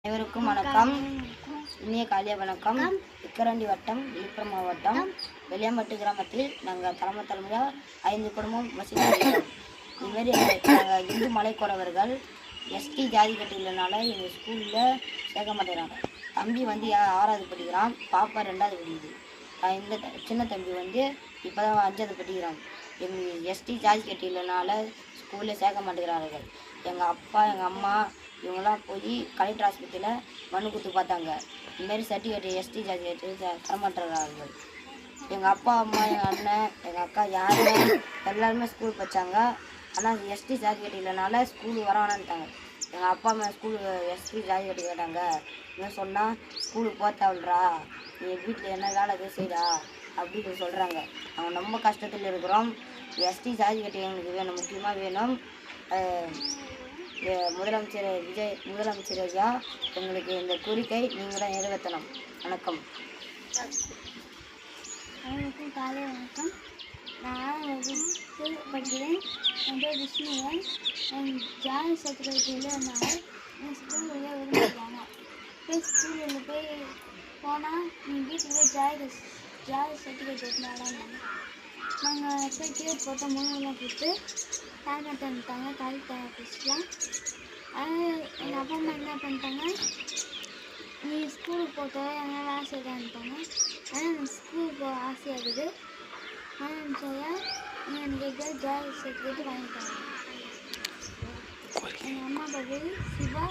அனைவருக்கும் வணக்கம். இனிய காலை வணக்கம். விக்கிரவாண்டி வட்டம், விழுப்புரம் மாவட்டம், வெள்ளியாம்பட்டு கிராமத்தில் நாங்கள் தலைமுறையாக 5 குடும்பம் வசித்து வருகிறோம். இதுமாரி நாங்கள் இந்து மலைக்குறவர்கள் எஸ்டி ஜாதி கட்டிலனால எங்கள் ஸ்கூலில் சேர்க்க மாட்டேங்கிறாங்க. தம்பி வந்து 6வது படிக்கிறான், பாப்பா 2வது படிக்குது. இந்த சின்ன தம்பி வந்து இப்போ தான் 5வது படிக்கிறான். எங்கள் எஸ்டி ஜாதி கட்டிலனால ஸ்கூலில் சேர்க்க மாட்டேங்கிறார்கள். எங்கள் அப்பா எங்கள் அம்மா இவங்களாம் போய் கலெக்டர் ஆஸ்பத்திரியில் மனு கொடுத்து பார்த்தாங்க. இதுமாரி சர்டிஃபிகேட் எஸ்டி ஜாதி கட்டி தரமாட்டுறார்கள். எங்கள் அப்பா அம்மா எங்கள் அண்ணன் எங்கள் அக்கா யாருமே எல்லாருமே ஸ்கூல் படித்தாங்க. ஆனால் எஸ்டி ஜாதி கட்டிலனால ஸ்கூலுக்கு வரவேணான்ட்டாங்க. எங்கள் அப்பா அம்மா ஸ்கூலுக்கு எஸ்டி ஜாதி கட்டி கேட்டாங்க. இன்னும் சொன்னால் ஸ்கூலுக்கு போத்தாவில்றா, நீ வீட்டில் என்ன வேலை செய்யறா அப்படின்னு சொல்கிறாங்க. நாங்கள் ரொம்ப கஷ்டத்தில் இருக்கிறோம். எஸ்டி ஜாதி கட்டி எங்களுக்கு வேணும், முக்கியமாக வேணும். முதலமைச்சர் ஐயா, எங்களுக்கு இந்த கோரிக்கை நீங்கள் தான் நிறைவேற்றணும். வணக்கம். அனைவருக்கும் காலை வணக்கம். நான் வகுப்பு படிக்கிறேன். என் பேர் விஷ்ணுவன். என் ஜாதி சர்டிஃபிகேட் இல்லைனால என் ஸ்கூலில் விரும்புகிறாங்க. போய் ஸ்கூலில் போய் போனால் நீ வீட்டில் போய் ஜாதி சர்டிஃபிகேட் எடுத்துனாலும் நாங்கள் போய் கேட் போட்ட முன்னெல்லாம் கொடுத்து டேப்லெட் வந்துட்டாங்க கலெக்டர் ஆஃபீஸ்லாம். அதனால் எங்கள் அப்பா அம்மா என்ன பண்ணிட்டாங்க, நீ ஸ்கூலுக்கு போட்ட என்ன வேலை செய்தான்ட்டாங்க. ஆனால் எனக்கு ஸ்கூலுக்கு போக ஆசையாகுது. ஆனால் சொல்ல நீங்கள் எனக்கு எதாவது ஜாதி சர்டிஃபிகேட் வாங்கிட்டாங்க. எங்கள் அம்மா அப்பா பேர் சிவா.